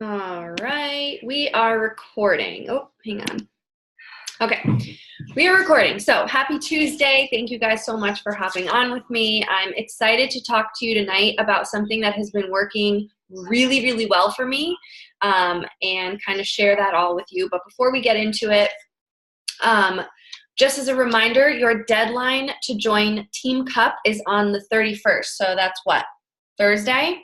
All right, we are recording. Oh, hang on. Okay, we are recording. So happy Tuesday. Thank you guys so much for hopping on with me. I'm excited to talk to you tonight about something that has been working really, really well for me and kind of share that all with you. But before we get into it, just as a reminder, your deadline to join Team Cup is on the 31st. So that's what? Thursday?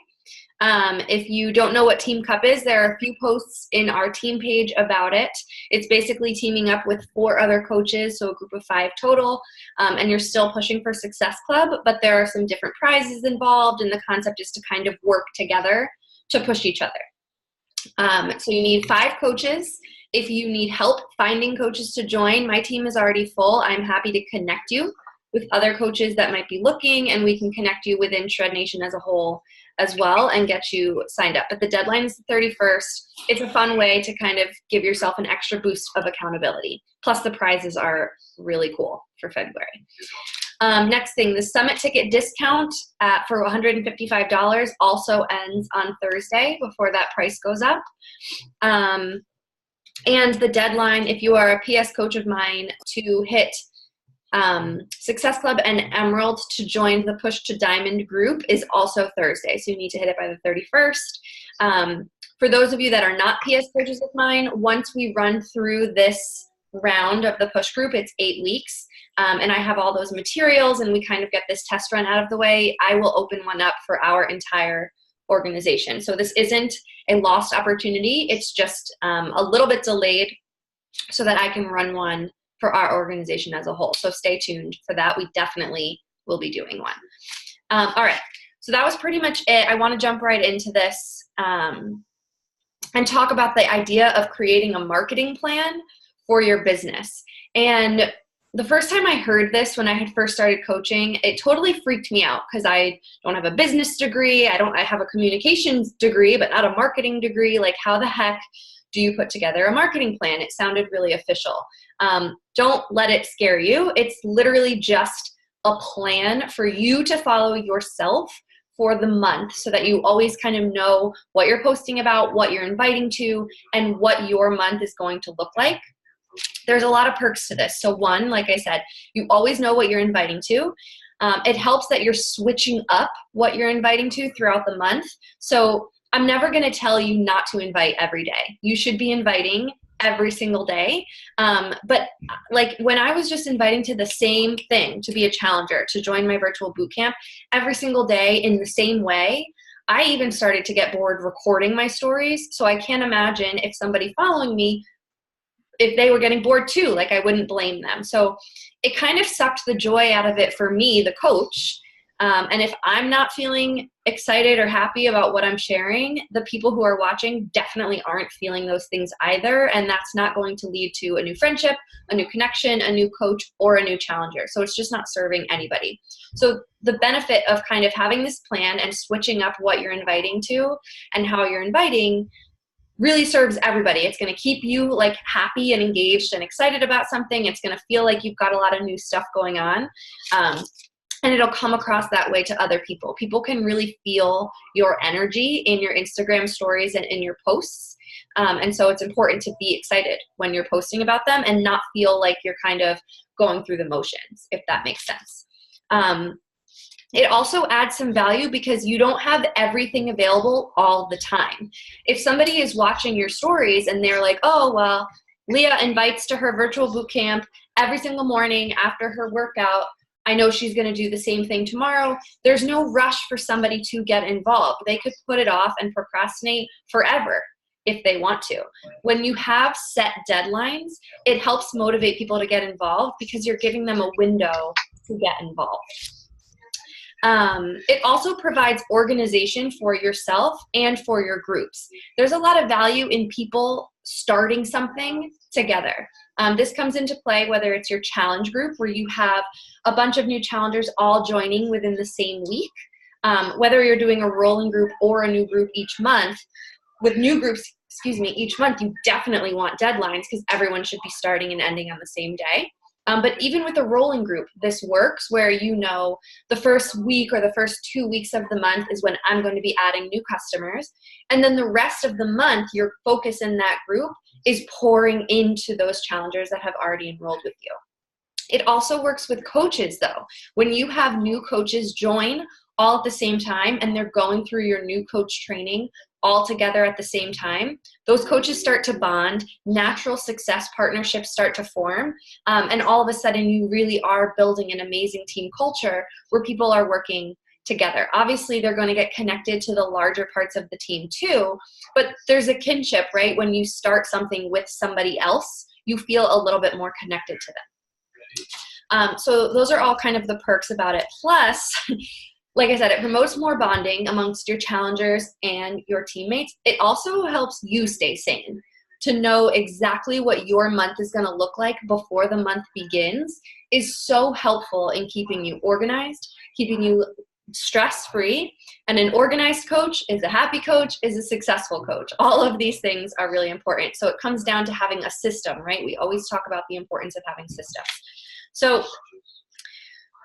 If you don't know what Team Cup is, there are a few posts in our team page about it. It's basically teaming up with 4 other coaches, so a group of 5 total, and you're still pushing for Success Club, but there are some different prizes involved, and the concept is to kind of work together to push each other. So you need 5 coaches. If you need help finding coaches to join, my team is already full. I'm happy to connect you with other coaches that might be looking, and we can connect you within Shred Nation as a whole as well and get you signed up. But the deadline is the 31st. It's a fun way to kind of give yourself an extra boost of accountability. Plus the prizes are really cool for February. Next thing, the summit ticket discount for $155 also ends on Thursday before that price goes up. And the deadline, if you are a PS coach of mine, to hit Success Club and Emerald to join the Push to Diamond group is also Thursday. So you need to hit it by the 31st. For those of you that are not PS coaches of mine, once we run through this round of the push group, it's 8 weeks. And I have all those materials and we kind of get this test run out of the way. I will open one up for our entire organization. So this isn't a lost opportunity. It's just a little bit delayed so that I can run one for our organization as a whole. So stay tuned for that. We definitely will be doing one. All right, so that was pretty much it. I want to jump right into this and talk about the idea of creating a marketing plan for your business. And the first time I heard this when I had first started coaching, it totally freaked me out because I don't have a business degree. I have a communications degree, but not a marketing degree. Like, how the heck do you put together a marketing plan? It sounded really official. Don't let it scare you. It's literally just a plan for you to follow yourself for the month so that you always kind of know what you're posting about, what you're inviting to, and what your month is going to look like. There's a lot of perks to this. So one, like I said, you always know what you're inviting to. It helps that you're switching up what you're inviting to throughout the month. So I'm never going to tell you not to invite every day. You should be inviting every single day. But like when I was just inviting to the same thing, to be a challenger, to join my virtual bootcamp every single day in the same way, I even started to get bored recording my stories. So I can't imagine if somebody following me, if they were getting bored too, like I wouldn't blame them. So it kind of sucked the joy out of it for me, the coach. And if I'm not feeling excited or happy about what I'm sharing, the people who are watching definitely aren't feeling those things either. And that's not going to lead to a new friendship, a new connection, a new coach, or a new challenger. So it's just not serving anybody. So the benefit of kind of having this plan and switching up what you're inviting to and how you're inviting really serves everybody. It's going to keep you like happy and engaged and excited about something. It's going to feel like you've got a lot of new stuff going on. And it'll come across that way to other people. People can really feel your energy in your Instagram stories and in your posts. And so it's important to be excited when you're posting about them and not feel like you're kind of going through the motions, if that makes sense. It also adds some value because you don't have everything available all the time. If somebody is watching your stories and they're like, oh, well, Leah invites to her virtual boot camp every single morning after her workout, I know she's going to do the same thing tomorrow. There's no rush for somebody to get involved. They could put it off and procrastinate forever if they want to. When you have set deadlines, it helps motivate people to get involved because you're giving them a window to get involved. It also provides organization for yourself and for your groups. There's a lot of value in people starting something together. This comes into play whether it's your challenge group where you have a bunch of new challengers all joining within the same week, whether you're doing a rolling group or a new group each month. With new groups, each month, you definitely want deadlines because everyone should be starting and ending on the same day. But even with a rolling group, this works where you know the first week or the first 2 weeks of the month is when I'm going to be adding new customers. And then the rest of the month, your focus in that group is pouring into those challengers that have already enrolled with you. It also works with coaches though. When you have new coaches join all at the same time and they're going through your new coach training all together at the same time, those coaches start to bond, natural success partnerships start to form, and all of a sudden you really are building an amazing team culture where people are working together. Obviously, they're going to get connected to the larger parts of the team too, but there's a kinship, right? When you start something with somebody else, you feel a little bit more connected to them. So those are all kind of the perks about it. Plus, like I said, it promotes more bonding amongst your challengers and your teammates. It also helps you stay sane. To know exactly what your month is going to look like before the month begins is so helpful in keeping you organized, keeping you stress-free. And an organized coach is a happy coach, is a successful coach. All of these things are really important. So it comes down to having a system, right? We always talk about the importance of having systems. So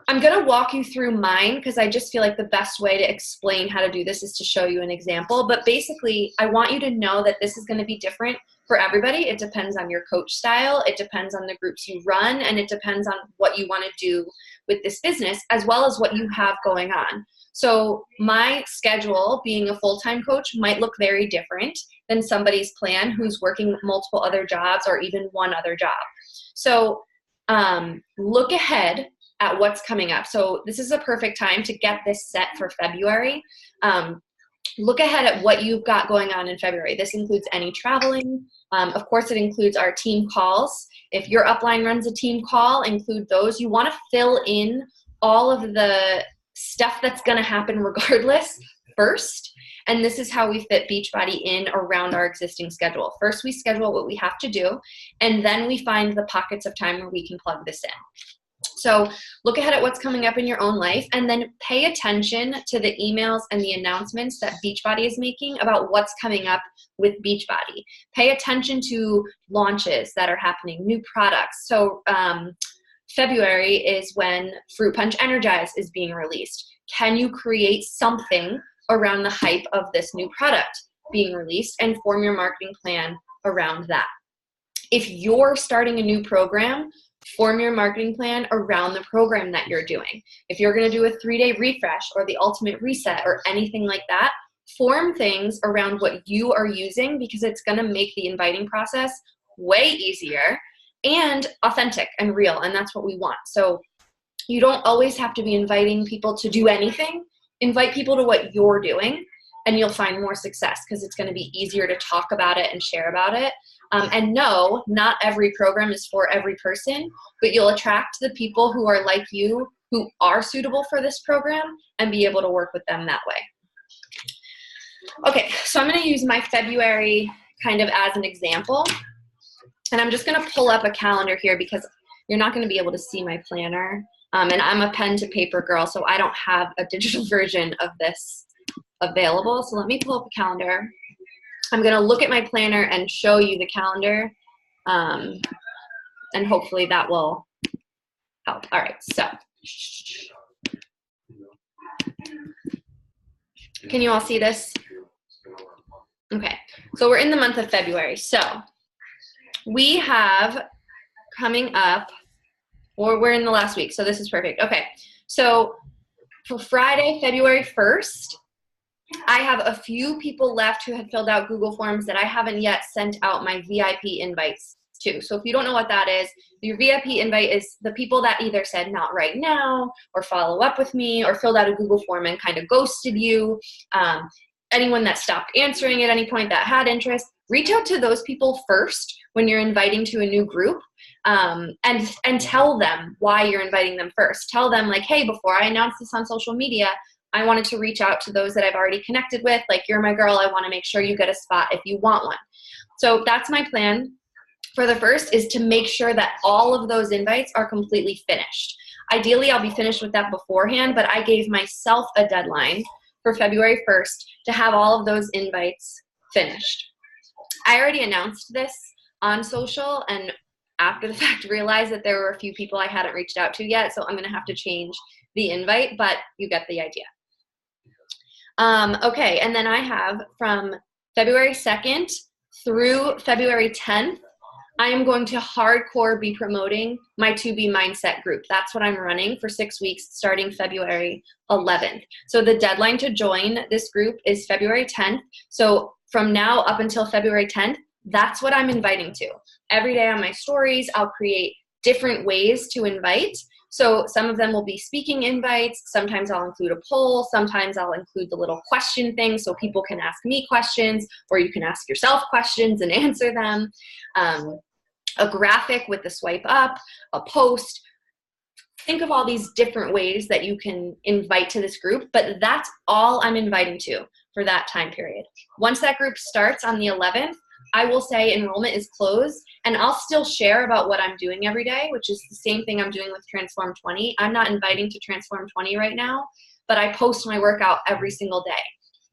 I'm going to walk you through mine because I just feel like the best way to explain how to do this is to show you an example. But basically, I want you to know that this is going to be different for everybody. It depends on your coach style. It depends on the groups you run, and it depends on what you want to do with this business as well as what you have going on. So my schedule, being a full-time coach, might look very different than somebody's plan who's working multiple other jobs or even one other job. So look ahead at what's coming up. So this is a perfect time to get this set for February. Look ahead at what you've got going on in February. This includes any traveling. Of course, it includes our team calls. If your upline runs a team call, include those. You want to fill in all of the stuff that's going to happen regardless first. And this is how we fit Beachbody in around our existing schedule. First, we schedule what we have to do, and then we find the pockets of time where we can plug this in. So look ahead at what's coming up in your own life, and then pay attention to the emails and the announcements that Beachbody is making about what's coming up with Beachbody. Pay attention to launches that are happening, new products. So February is when Fruit Punch Energize is being released. Can you create something around the hype of this new product being released and form your marketing plan around that? If you're starting a new program, form your marketing plan around the program that you're doing. If you're going to do a 3-day refresh or the ultimate reset or anything like that, form things around what you are using because it's going to make the inviting process way easier and authentic and real, and that's what we want. So you don't always have to be inviting people to do anything. Invite people to what you're doing, and you'll find more success because it's going to be easier to talk about it and share about it. And no, not every program is for every person, but you'll attract the people who are like you, who are suitable for this program, and be able to work with them that way. Okay, so I'm going to use my February kind of as an example. And I'm just going to pull up a calendar here because you're not going to be able to see my planner. And I'm a pen to paper girl, so I don't have a digital version of this available. So let me pull up a calendar. I'm going to look at my planner and show you the calendar, and hopefully that will help. All right, so can you all see this? Okay, so we're in the month of February. So we have coming up, or we're in the last week, so this is perfect. Okay, so for Friday, February 1st, I have a few people left who had filled out Google Forms that I haven't yet sent out my VIP invites to. So if you don't know what that is, your VIP invite is the people that either said not right now or follow up with me or filled out a Google form and kind of ghosted you. Anyone that stopped answering at any point that had interest, reach out to those people first when you're inviting to a new group, and tell them why you're inviting them first. Tell them like, hey, before I announce this on social media, I wanted to reach out to those that I've already connected with. Like, you're my girl. I want to make sure you get a spot if you want one. So that's my plan for the first, is to make sure that all of those invites are completely finished. Ideally, I'll be finished with that beforehand, but I gave myself a deadline for February 1st to have all of those invites finished. I already announced this on social, and after the fact realized that there were a few people I hadn't reached out to yet, so I'm going to have to change the invite, but you get the idea. Okay, and then I have from February 2nd through February 10th, I am going to hardcore be promoting my To Be Mindset group. That's what I'm running for 6 weeks starting February 11th. So the deadline to join this group is February 10th. So from now up until February 10th, that's what I'm inviting to. Every day on my stories, I'll create different ways to invite. So some of them will be speaking invites. Sometimes I'll include a poll. Sometimes I'll include the little question thing so people can ask me questions, or you can ask yourself questions and answer them. A graphic with the swipe up, a post. Think of all these different ways that you can invite to this group, but that's all I'm inviting to for that time period. Once that group starts on the 11th, I will say enrollment is closed, and I'll still share about what I'm doing every day, which is the same thing I'm doing with Transform 20. I'm not inviting to Transform 20 right now, but I post my workout every single day.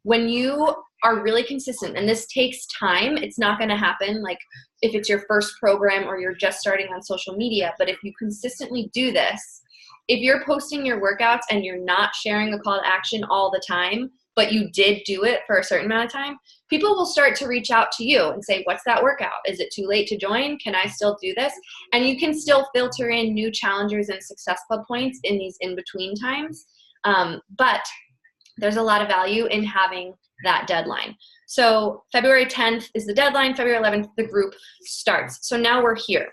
When you are really consistent, and this takes time, it's not going to happen like if it's your first program or you're just starting on social media, but if you consistently do this, if you're posting your workouts and you're not sharing a call to action all the time, but you did do it for a certain amount of time, people will start to reach out to you and say, what's that workout? Is it too late to join? Can I still do this? And you can still filter in new challengers and success club points in these in-between times. But there's a lot of value in having that deadline. So February 10th is the deadline. February 11th, the group starts. So now we're here.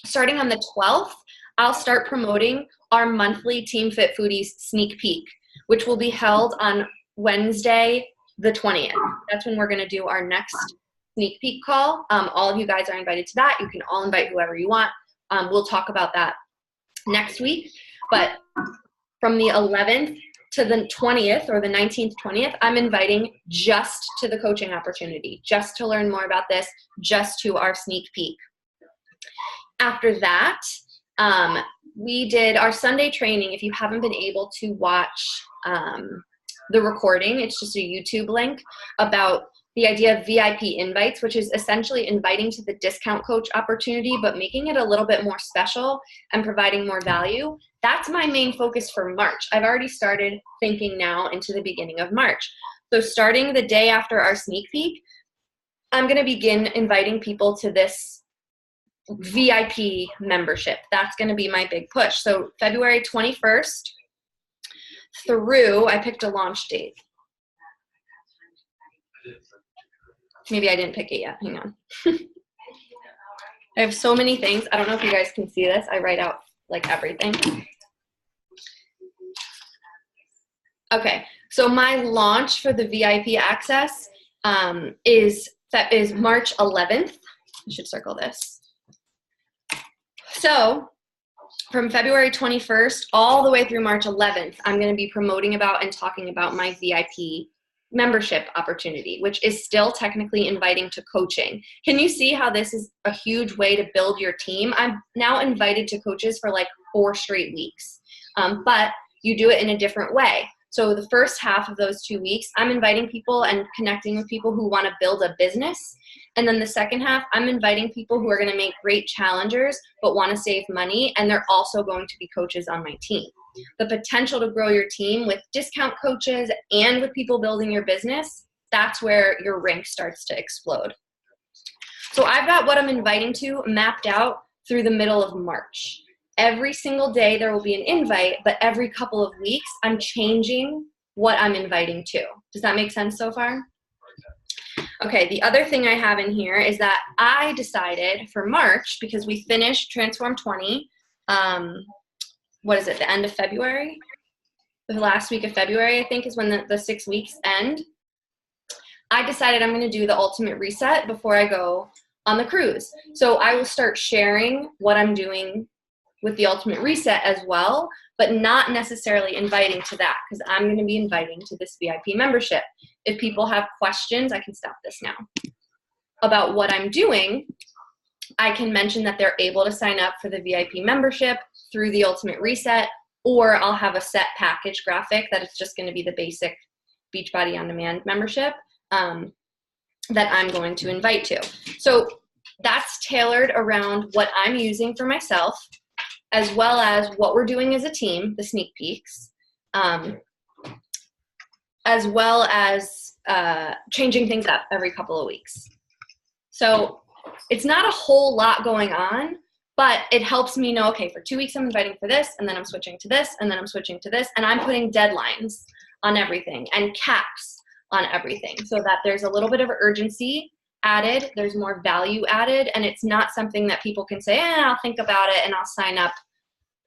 Starting on the 12th, I'll start promoting our monthly Team Fit Foodies sneak peek, which will be held on Wednesday, the 20th. That's when we're going to do our next sneak peek call. All of you guys are invited to that. You can all invite whoever you want. We'll talk about that next week. But from the 11th to the 20th or the 19th, 20th, I'm inviting just to the coaching opportunity, just to learn more about this, just to our sneak peek. After that, we did our Sunday training. If you haven't been able to watch the recording, it's just a YouTube link about the idea of VIP invites, which is essentially inviting to the discount coach opportunity, but making it a little bit more special and providing more value. That's my main focus for March. I've already started thinking now into the beginning of March. So starting the day after our sneak peek, I'm going to begin inviting people to this VIP membership. That's going to be my big push. So February 21st through, I picked a launch date. Maybe I didn't pick it yet. Hang on. I have so many things. I don't know if you guys can see this. I write out like everything. Okay, so my launch for the VIP access is March 11th. I should circle this. So from February 21st all the way through March 11th, I'm going to be promoting about and talking about my VIP membership opportunity, which is still technically inviting to coaching. Can you see how this is a huge way to build your team? I'm now invited to coaches for like 4 straight weeks, but you do it in a different way. So the first half of those 2 weeks, I'm inviting people and connecting with people who want to build a business. And then the second half, I'm inviting people who are going to make great challengers but want to save money, and they're also going to be coaches on my team. The potential to grow your team with discount coaches and with people building your business, that's where your rank starts to explode. So I've got what I'm inviting to mapped out through the middle of March. Every single day there will be an invite, but every couple of weeks I'm changing what I'm inviting to. Does that make sense so far? Okay, the other thing I have in here is that I decided for March, because we finished Transform 20, what is it, the end of February? The last week of February, I think, is when the 6 weeks end. I decided I'm going to do the ultimate reset before I go on the cruise. So I will start sharing what I'm doing with the ultimate reset as well, but not necessarily inviting to that, because I'm going to be inviting to this VIP membership. If people have questions, I can stop this now, about what I'm doing, I can mention that they're able to sign up for the VIP membership through the ultimate reset, or I'll have a set package graphic that it's just going to be the basic Beachbody On Demand membership that I'm going to invite to. So that's tailored around what I'm using for myself, as well as what we're doing as a team, the sneak peeks, as well as changing things up every couple of weeks. So it's not a whole lot going on, but it helps me know, okay, for 2 weeks I'm inviting for this, and then I'm switching to this, and then I'm switching to this, and I'm putting deadlines on everything and caps on everything so that there's a little bit of urgency added, there's more value added, and it's not something that people can say, I'll think about it and I'll sign up,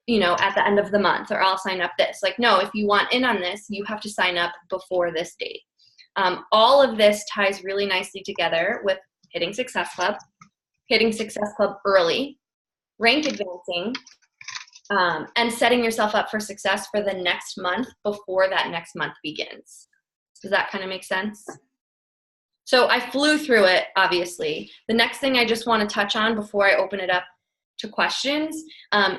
at the end of the month, or I'll sign up this. Like, no, if you want in on this, you have to sign up before this date. All of this ties really nicely together with hitting Success Club early, rank advancing, and setting yourself up for success for the next month before that next month begins. Does that kind of make sense? So I flew through it, obviously. The next thing I just want to touch on before I open it up to questions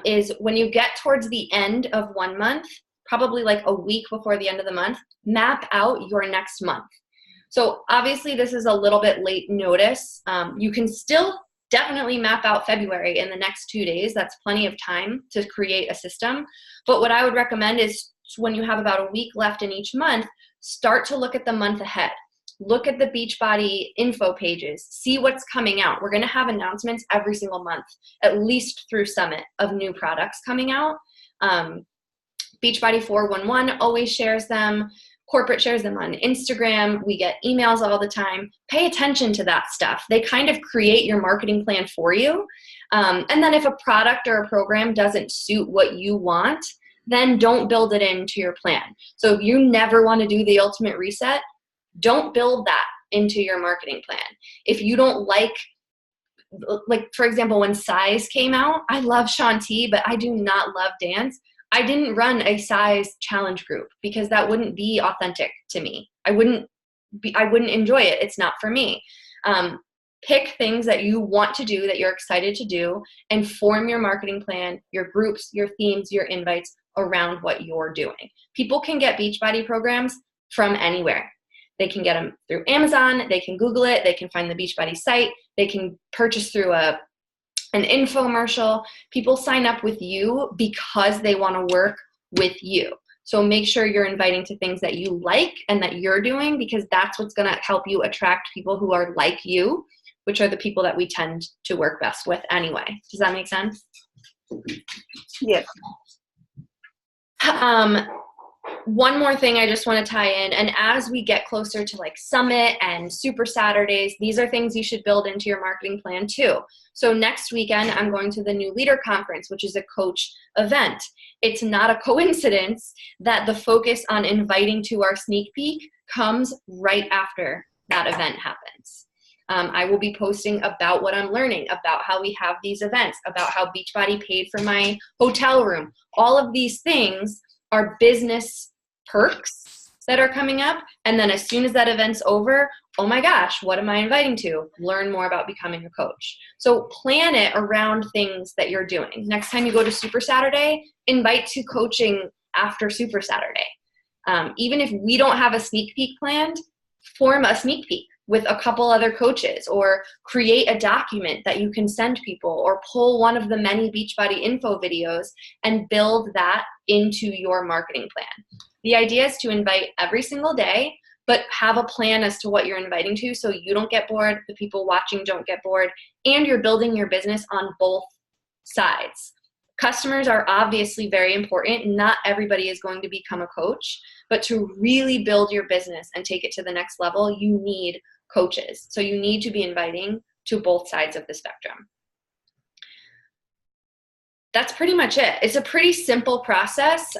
is when you get towards the end of 1 month, probably like a week before the end of the month, map out your next month. So obviously this is a little bit late notice. You can still definitely map out February in the next 2 days. That's plenty of time to create a system. But what I would recommend is when you have about a week left in each month, start to look at the month ahead. Look at the Beachbody info pages. See what's coming out. We're going to have announcements every single month, at least through Summit, of new products coming out. Beachbody 411 always shares them. Corporate shares them on Instagram. We get emails all the time. Pay attention to that stuff. They kind of create your marketing plan for you. And then if a product or a program doesn't suit what you want, then don't build it into your plan. So if you never want to do the ultimate reset, don't build that into your marketing plan. If you don't like, for example, when Size came out, I love Shanti, but I do not love dance. I didn't run a Size challenge group because that wouldn't be authentic to me. I wouldn't enjoy it. It's not for me. Pick things that you want to do, that you're excited to do, and form your marketing plan, your groups, your themes, your invites around what you're doing. People can get Beachbody programs from anywhere. They can get them through Amazon. They can Google it. They can find the Beachbody site. They can purchase through an infomercial. People sign up with you because they want to work with you. So make sure you're inviting to things that you like and that you're doing, because that's what's going to help you attract people who are like you, which are the people that we tend to work best with anyway. Does that make sense? Yes. One more thing I just want to tie in, and as we get closer to like Summit and Super Saturdays, these are things you should build into your marketing plan too. So next weekend, I'm going to the New Leader Conference, which is a coach event. It's not a coincidence that the focus on inviting to our sneak peek comes right after that event happens. I will be posting about what I'm learning, about how we have these events, about how Beachbody paid for my hotel room. All of these things are business perks that are coming up. And then as soon as that event's over, oh my gosh, what am I inviting to? Learn more about becoming a coach. So plan it around things that you're doing. Next time you go to Super Saturday, invite to coaching after Super Saturday. Even if we don't have a sneak peek planned, form a sneak peek with a couple other coaches, or create a document that you can send people, or pull one of the many Beachbody info videos and build that into your marketing plan. The idea is to invite every single day, but have a plan as to what you're inviting to so you don't get bored, the people watching don't get bored, and you're building your business on both sides. Customers are obviously very important. Not everybody is going to become a coach, but to really build your business and take it to the next level, you need coaches. So you need to be inviting to both sides of the spectrum. That's pretty much it. It's a pretty simple process.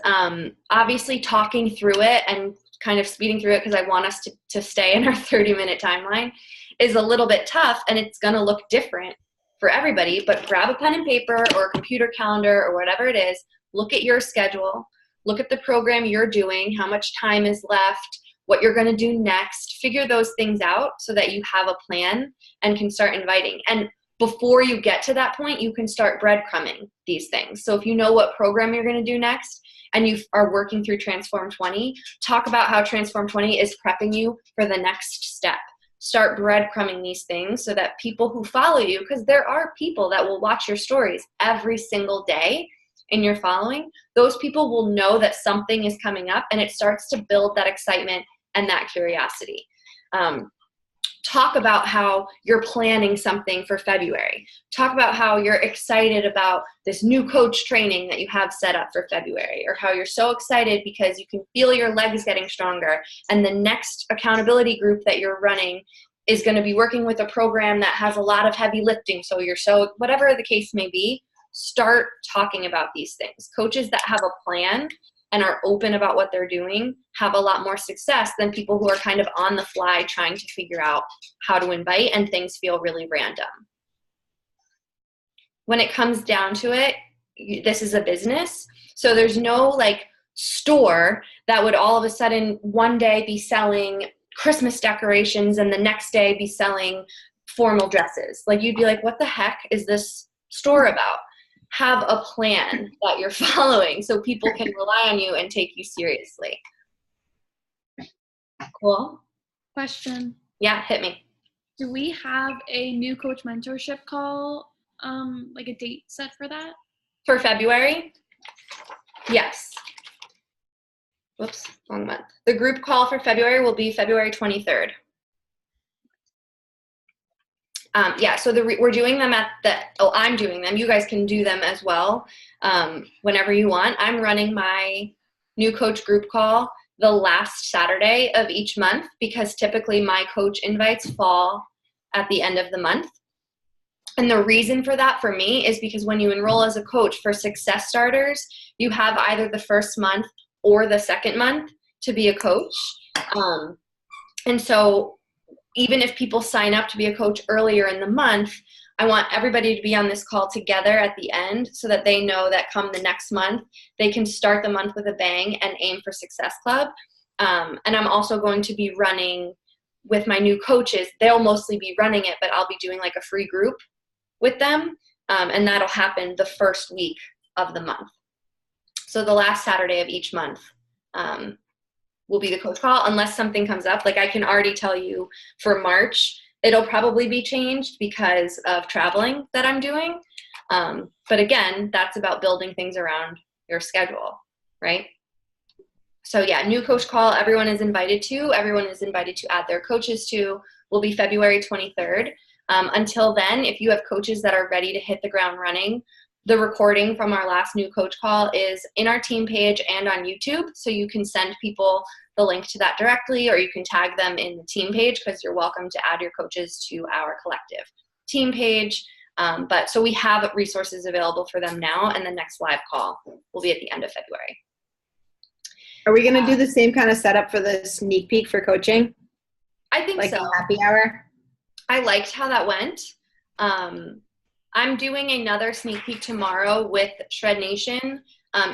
Obviously talking through it and kind of speeding through it, because I want us to stay in our 30-minute timeline, is a little bit tough, and it's going to look different for everybody. But grab a pen and paper or a computer calendar or whatever it is. Look at your schedule. Look at the program you're doing, how much time is left, what you're going to do next. Figure those things out so that you have a plan and can start inviting. And before you get to that point, you can start breadcrumbing these things. So if you know what program you're going to do next and you are working through Transform 20, talk about how Transform 20 is prepping you for the next step. start breadcrumbing these things so that people who follow you, because there are people that will watch your stories every single day in your following, those people will know that something is coming up, and it starts to build that excitement and that curiosity. Talk about how you're planning something for February. Talk about how you're excited about this new coach training that you have set up for February, or how you're so excited because you can feel your legs getting stronger, and the next accountability group that you're running is going to be working with a program that has a lot of heavy lifting. So whatever the case may be, start talking about these things. Coaches that have a plan and are open about what they're doing have a lot more success than people who are kind of on the fly trying to figure out how to invite, and things feel really random. When it comes down to it, this is a business. So there's no like store that would all of a sudden one day be selling Christmas decorations and the next day be selling formal dresses. Like, you'd be like, what the heck is this store about? Have a plan that you're following so people can rely on you and take you seriously. Cool. Question. Yeah, hit me. Do we have a new coach mentorship call, like a date set for that? For February? Yes. Whoops, wrong month. The group call for February will be February 23rd. Yeah, so we're doing them I'm doing them. You guys can do them as well whenever you want. I'm running my new coach group call the last Saturday of each month, because typically my coach invites fall at the end of the month. And the reason for that for me is because when you enroll as a coach for Success Starters, you have either the first month or the second month to be a coach. And so even if people sign up to be a coach earlier in the month, I want everybody to be on this call together at the end so that they know that come the next month, they can start the month with a bang and aim for Success Club. And I'm also going to be running with my new coaches. They'll mostly be running it, but I'll be doing like a free group with them. And that'll happen the first week of the month. So the last Saturday of each month will be the coach call, unless something comes up. Like, I can already tell you for March, it'll probably be changed because of traveling that I'm doing. But again, that's about building things around your schedule, right? So yeah, new coach call, everyone is invited to. Everyone is invited to add their coaches to. Will be February 23rd. Until then, if you have coaches that are ready to hit the ground running, the recording from our last new coach call is in our team page and on YouTube. So you can send people the link to that directly, or you can tag them in the team page, because you're welcome to add your coaches to our collective team page. But so we have resources available for them now, and the next live call will be at the end of February. Are we going to do the same kind of setup for the sneak peek for coaching? I think like so. Like a happy hour? I liked how that went. I'm doing another sneak peek tomorrow with Shred Nation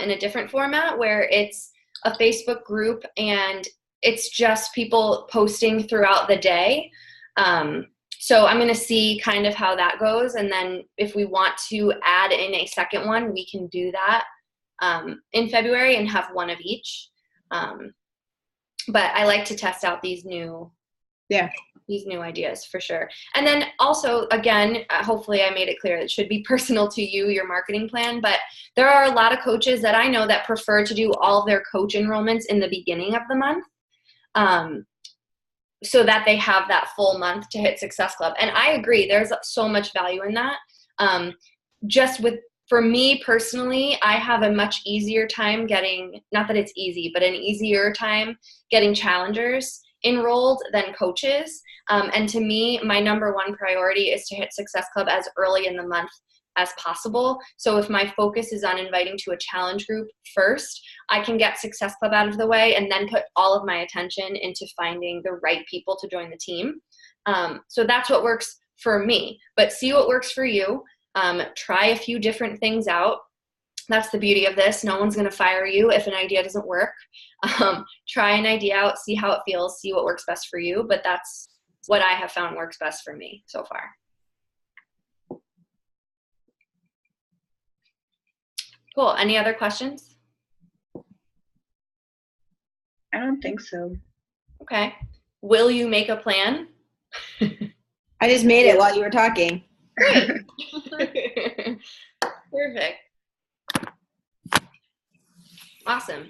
in a different format, where it's a Facebook group and it's just people posting throughout the day. So I'm going to see kind of how that goes. And then if we want to add in a second one, we can do that in February and have one of each. But I like to test out these new ideas for sure. And then also, again, hopefully I made it clear, it should be personal to you, your marketing plan, but there are a lot of coaches that I know that prefer to do all of their coach enrollments in the beginning of the month, so that they have that full month to hit Success Club. And I agree, there's so much value in that. For me personally, I have a much easier time getting, not that it's easy, but an easier time getting challengers enrolled than coaches. And to me, my number one priority is to hit Success Club as early in the month as possible. So if my focus is on inviting to a challenge group first, I can get Success Club out of the way and then put all of my attention into finding the right people to join the team. So that's what works for me, but see what works for you. Try a few different things out. That's the beauty of this. No one's going to fire you if an idea doesn't work. Try an idea out, see how it feels, see what works best for you. But that's what I have found works best for me so far. Cool. Any other questions? I don't think so. Okay. Will you make a plan I just made it while you were talking. Great. Perfect. Awesome.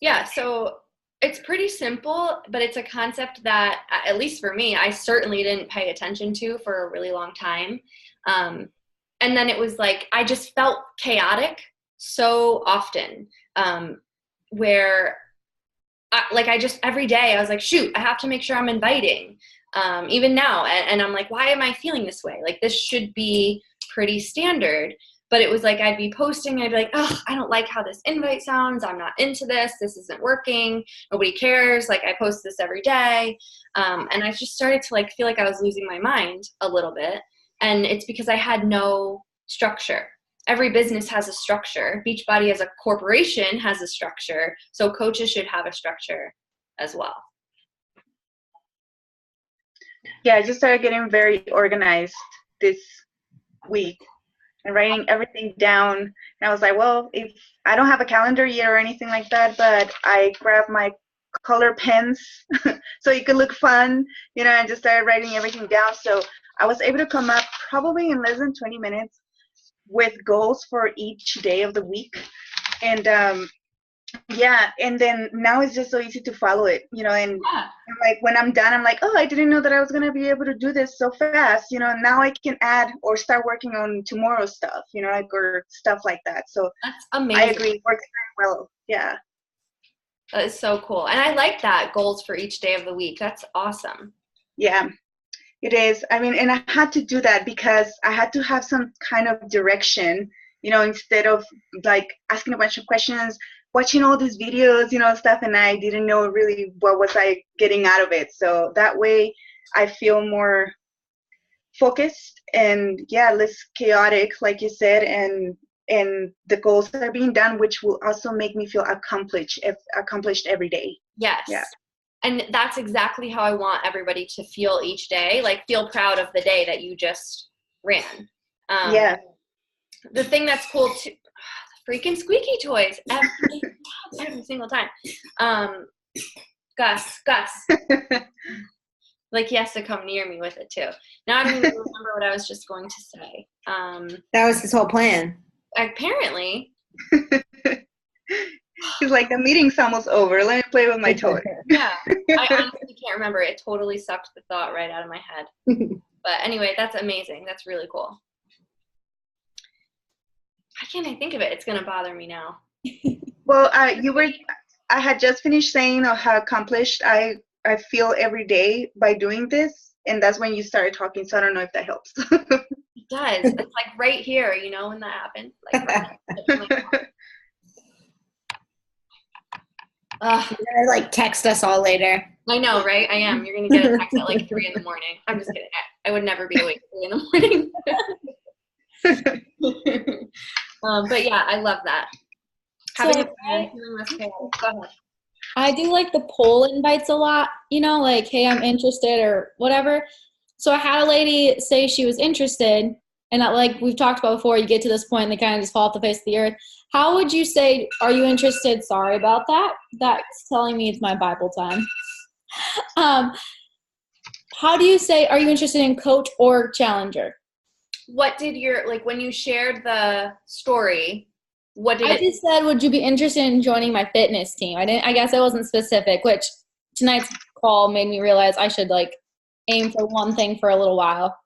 Yeah, so it's pretty simple, but it's a concept that, at least for me, I certainly didn't pay attention to for a really long time. And then it was like, I just felt chaotic so often, where I just, every day I was like, shoot, I have to make sure I'm inviting, even now. And I'm like, why am I feeling this way? Like, this should be pretty standard. But it was like, I'd be posting, I'd be like, oh, I don't like how this invite sounds. I'm not into this. This isn't working. Nobody cares. Like, I post this every day. And I just started to like feel like I was losing my mind a little bit. And it's because I had no structure. Every business has a structure. Beachbody as a corporation has a structure. So coaches should have a structure as well. Yeah, I just started getting very organized this week and writing everything down. And I was like, well, if I don't have a calendar yet or anything like that, but I grabbed my color pens so it could look fun, and just started writing everything down. So I was able to come up probably in less than 20 minutes with goals for each day of the week. And yeah, and then now it's just so easy to follow it, and like when I'm done, I'm like, oh, I didn't know that I was going to be able to do this so fast, now I can add or start working on tomorrow's stuff, or stuff like that. So that's amazing. I agree, it works very well. Yeah. That is so cool. And I like that, goals for each day of the week. That's awesome. Yeah, it is. I mean, and I had to do that because I had to have some kind of direction, instead of like asking a bunch of questions, watching all these videos, stuff, and I didn't know really what was I getting out of it. So that way I feel more focused and less chaotic, like you said, and the goals are being done, which will also make me feel accomplished every day. Yes. Yeah. And that's exactly how I want everybody to feel each day, like feel proud of the day that you just ran. Yeah. The thing that's cool too, freaking squeaky toys every single time. Gus. Like, he has to come near me with it too. Now I don't even remember what I was just going to say. That was his whole plan. Apparently. He's like, the meeting's almost over. Let me play with my toy. Yeah, I honestly can't remember. It totally sucked the thought right out of my head. But anyway, that's amazing. That's really cool. Why can't I think of it? It's going to bother me now. Well, I had just finished saying how accomplished I feel every day by doing this, and that's when you started talking, so I don't know if that helps. It does. It's like right here, when that happens. Like, You're gonna text us all later. I know, right? I am. You're going to get a text at 3 in the morning. I'm just kidding. I would never be awake at 3 in the morning. But yeah, I love that. Having a plan, feeling less chaotic. Go ahead. I do the poll invites a lot, hey, I'm interested or whatever. So I had a lady say she was interested, and that, we've talked about before, you get to this point and they kind of just fall off the face of the earth. How would you say, are you interested? Sorry about that. That's telling me it's my Bible time. How do you say, are you interested in coach or challenger? What did when you shared the story, I just said, would you be interested in joining my fitness team? I guess I wasn't specific, which tonight's call made me realize I should aim for one thing for a little while.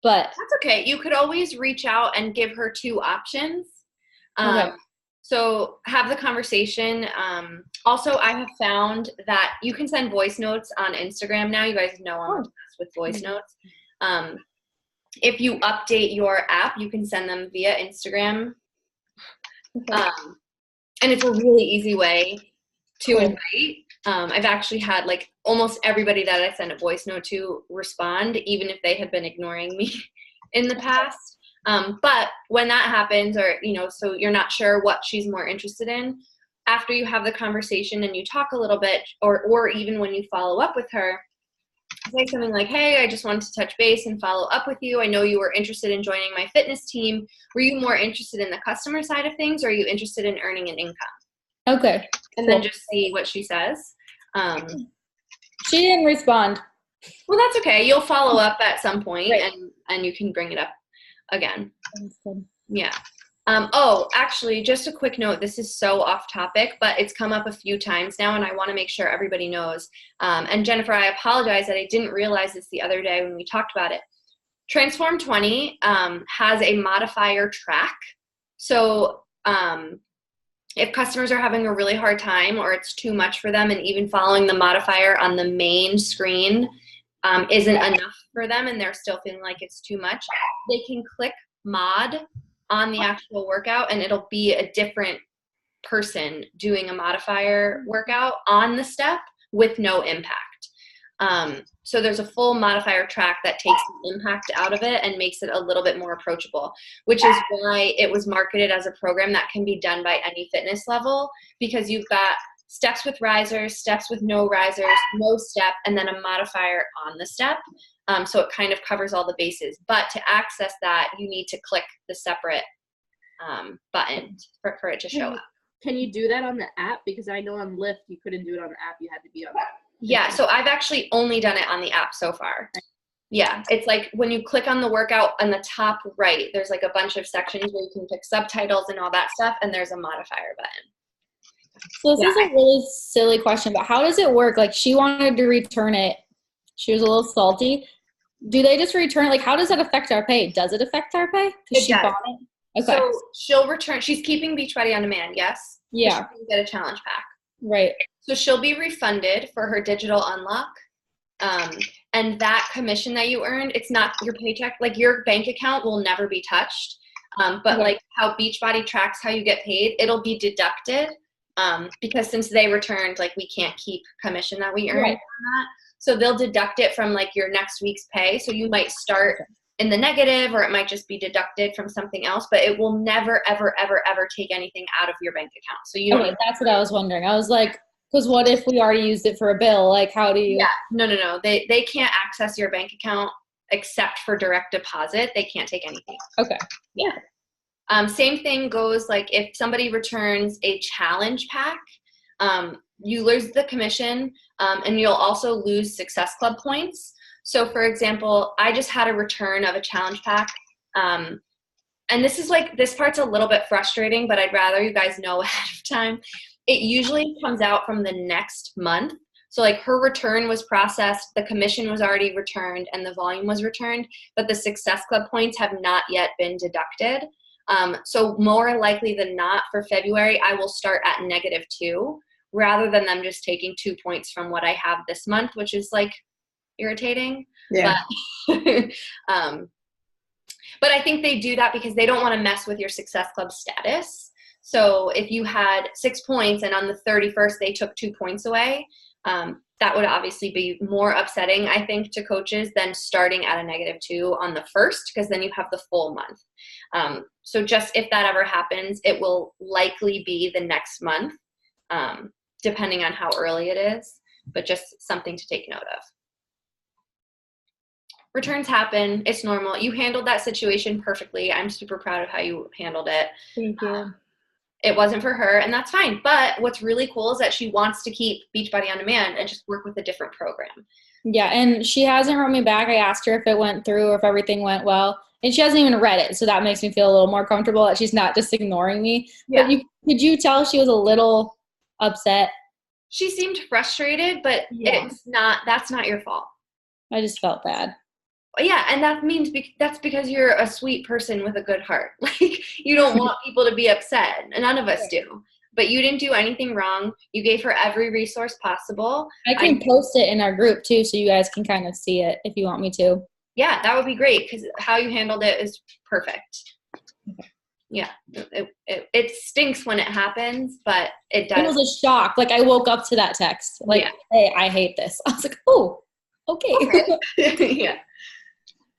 But that's okay. You could always reach out and give her 2 options. Okay. So have the conversation. Also, I have found that you can send voice notes on Instagram now. You guys know I'm obsessed with voice notes. If you update your app, you can send them via Instagram. Okay. And it's a really easy way to invite. I've actually had almost everybody that I send a voice note to respond, even if they have been ignoring me in the past. But when that happens, or, so you're not sure what she's more interested in, after you have the conversation and you talk a little bit, or even when you follow up with her, say something like, hey, I just wanted to touch base and follow up with you. I know you were interested in joining my fitness team. Were you more interested in the customer side of things, or are you interested in earning an income? Okay. And then just see what she says. She didn't respond. Well, that's okay. You'll follow up at some point, Right. and you can bring it up again. Sounds good. Yeah. Actually, just a quick note. This is so off topic, but it's come up a few times now, and I want to make sure everybody knows. And Jennifer, I apologize that I didn't realize this the other day when we talked about it. Transform 20 has a modifier track. So if customers are having a really hard time or it's too much for them, and even following the modifier on the main screen isn't enough for them and they're still feeling like it's too much, they can click mod on the actual workout and it'll be a different person doing a modifier workout on the step with no impact. So there's a full modifier track that takes the impact out of it and makes it a little bit more approachable, which is why it was marketed as a program that can be done by any fitness level, because you've got steps with risers, steps with no risers, no step, and then a modifier on the step. So it kind of covers all the bases. But to access that, you need to click the separate button for it to show up. Can you do that on the app? Because I know on Lyft you couldn't do it on the app. You had to be on the app. Yeah, so I've actually only done it on the app so far. Yeah, it's like when you click on the workout on the top right, there's like a bunch of sections where you can pick subtitles and all that stuff, and there's a modifier button. So this is a really silly question, but how does it work? Like, she wanted to return it. She was a little salty. Do they just return it? Like, how does that affect our pay? Does it affect our pay? It does. Bought it? Okay. So she'll return. She's keeping Beachbody On Demand, yes? Yeah. She can get a challenge pack. Right. So she'll be refunded for her digital unlock. And that commission that you earned, it's not your paycheck. Like, your bank account will never be touched. But like how Beachbody tracks how you get paid, it'll be deducted. Because since they returned, like, we can't keep commission that we earned on that. So they'll deduct it from like your next week's pay. So you might start in the negative, or it might just be deducted from something else, but it will never, ever, ever, ever take anything out of your bank account. So you don't. That's what I was wondering. I was like, because what if we already used it for a bill? Like, how do you? Yeah, no. They can't access your bank account except for direct deposit. They can't take anything. Okay. Yeah. Same thing goes, like, if somebody returns a challenge pack, you lose the commission, and you'll also lose Success Club points. So, for example, I just had a return of a challenge pack, and this is like, this part's a little bit frustrating, but I'd rather you guys know ahead of time. It usually comes out from the next month. So, like, her return was processed, the commission was already returned, and the volume was returned, but the Success Club points have not yet been deducted. So more likely than not, for February, I will start at -2 rather than them just taking 2 points from what I have this month, which is like irritating. Yeah. But I think they do that because they don't want to mess with your Success Club status. So if you had 6 points and on the 31st they took 2 points away, that would obviously be more upsetting, I think, to coaches than starting at a -2 on the 1st, because then you have the full month. So just if that ever happens, it will likely be the next month, depending on how early it is, but just something to take note of. Returns happen. It's normal. You handled that situation perfectly. I'm super proud of how you handled it. Thank you. It wasn't for her, and that's fine. But what's really cool is that she wants to keep Beachbody On Demand and just work with a different program. Yeah, and she hasn't wrote me back. I asked her if it went through or if everything went well, and she hasn't even read it. So that makes me feel a little more comfortable that she's not just ignoring me. Yeah. But could you tell she was a little upset? She seemed frustrated, but that's not your fault. I just felt bad. Yeah, and that means that's because you're a sweet person with a good heart. Like, you don't want people to be upset, and none of us do. But you didn't do anything wrong. You gave her every resource possible. I can post it in our group too, so you guys can kind of see it if you want me to. Yeah, that would be great, because how you handled it is perfect. Okay. Yeah, it stinks when it happens, but it does. It was a shock. Like, I woke up to that text. Like, hey, I hate this. I was like, oh, okay. Yeah.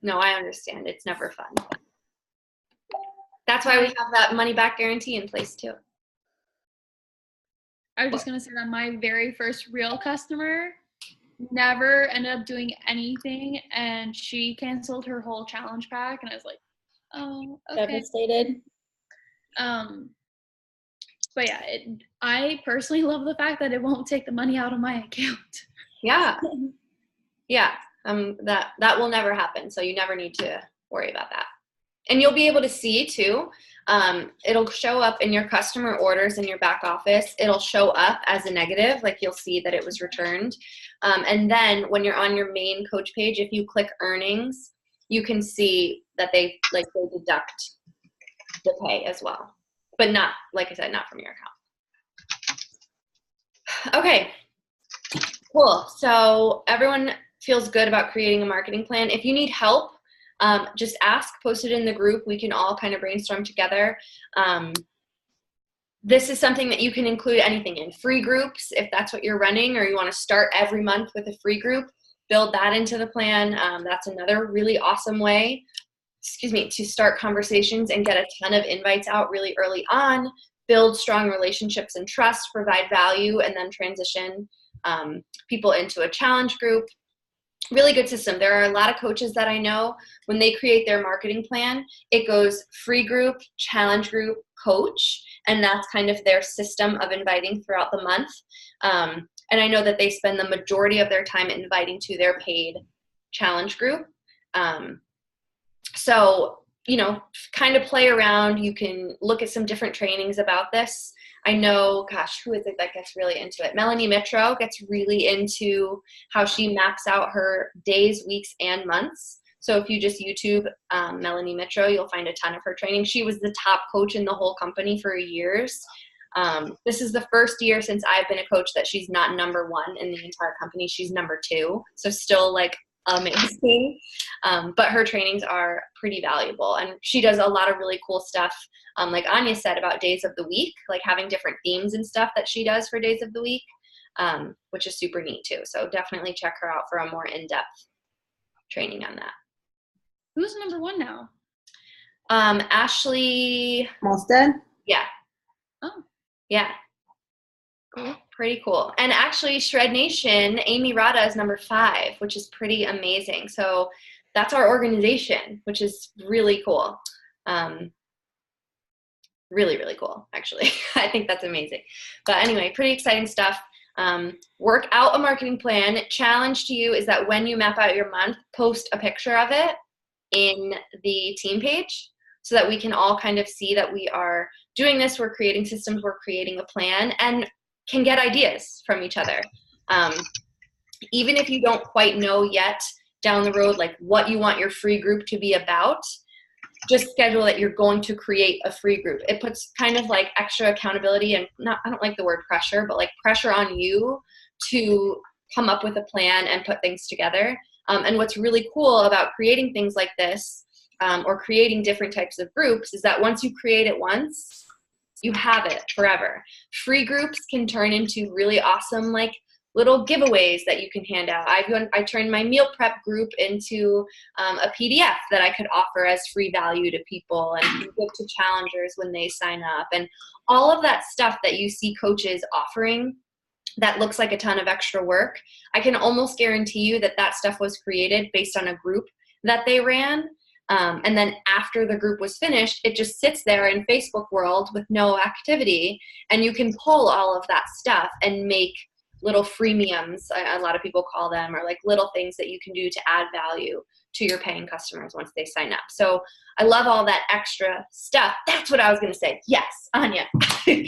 No, I understand. It's never fun. That's why we have that money back guarantee in place too. I was just going to say that my very first real customer never ended up doing anything, and she canceled her whole challenge pack, and I was like, oh, okay. Devastated. But yeah, I personally love the fact that it won't take the money out of my account. Yeah. Yeah. That will never happen. So you never need to worry about that. And you'll be able to see too. It'll show up in your customer orders in your back office. It'll show up as a negative, like you'll see that it was returned. And then when you're on your main coach page, if you click earnings, you can see that they deduct the pay as well. But not, like I said, not from your account. Okay, cool. So everyone feels good about creating a marketing plan. If you need help, just ask, post it in the group. We can all kind of brainstorm together. This is something that you can include anything in. Free groups, if that's what you're running, or you want to start every month with a free group, build that into the plan. That's another really awesome way, to start conversations and get a ton of invites out really early on, build strong relationships and trust, provide value, and then transition people into a challenge group. Really good system. There are a lot of coaches that I know, when they create their marketing plan, it goes free group, challenge group, coach, and that's kind of their system of inviting throughout the month. And I know that they spend the majority of their time inviting to their paid challenge group. So, kind of play around. You can look at some different trainings about this. I know, gosh, who is it that gets really into it? Melanie Mitro gets really into how she maps out her days, weeks, and months. So if you just YouTube Melanie Mitro, you'll find a ton of her training. She was the top coach in the whole company for years. This is the first year since I've been a coach that she's not number one in the entire company. She's number 2. So still amazing. But her trainings are pretty valuable. And she does a lot of really cool stuff. Like Anya said about days of the week, like having different themes and stuff that she does for days of the week, which is super neat too. So definitely check her out for a more in-depth training on that. Who's number 1 now? Ashley Molstead? Yeah. Oh. Yeah. Cool. Pretty cool. And actually, Shred Nation, Amy Rada is number 5, which is pretty amazing. So that's our organization, which is really cool. Really, really cool, actually. I think that's amazing. But anyway, pretty exciting stuff. Work out a marketing plan. Challenge to you is that when you map out your month, post a picture of it in the team page so that we can all kind of see that we are doing this. We're creating systems, we're creating a plan, and can get ideas from each other. Even if you don't quite know yet down the road, like what you want your free group to be about, just schedule that you're going to create a free group. It puts kind of like extra accountability and I don't like the word pressure, but like pressure on you to come up with a plan and put things together. And what's really cool about creating things like this, or creating different types of groups, is that once you create it once, you have it forever. Free groups can turn into really awesome, like little giveaways that you can hand out. I turned my meal prep group into a PDF that I could offer as free value to people and give to challengers when they sign up. And all of that stuff that you see coaches offering that looks like a ton of extra work, I can almost guarantee you that that stuff was created based on a group that they ran. And then after the group was finished, it just sits there in Facebook world with no activity. And you can pull all of that stuff and make little freemiums, a lot of people call them, or like little things that you can do to add value to your paying customers once they sign up. So I love all that extra stuff. That's what I was going to say. Yes, Anya. When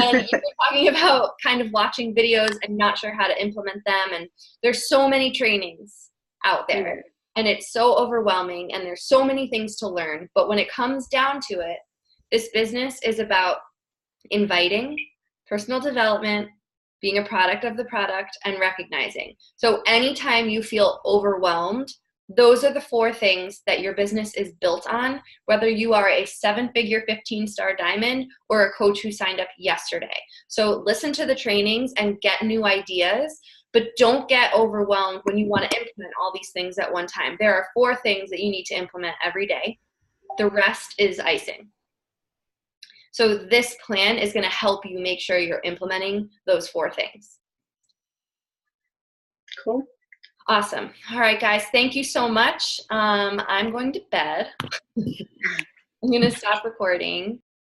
you're talking about kind of watching videos and not sure how to implement them, and there's so many trainings out there, and it's so overwhelming, and there's so many things to learn. But when it comes down to it, this business is about inviting, personal development, being a product of the product, and recognizing. So anytime you feel overwhelmed, those are the 4 things that your business is built on, whether you are a 7-figure 15-star diamond or a coach who signed up yesterday. So listen to the trainings and get new ideas, but don't get overwhelmed when you want to implement all these things at one time. There are 4 things that you need to implement every day. The rest is icing. So this plan is going to help you make sure you're implementing those 4 things. Cool. Awesome. All right, guys, thank you so much. I'm going to bed. I'm going to stop recording.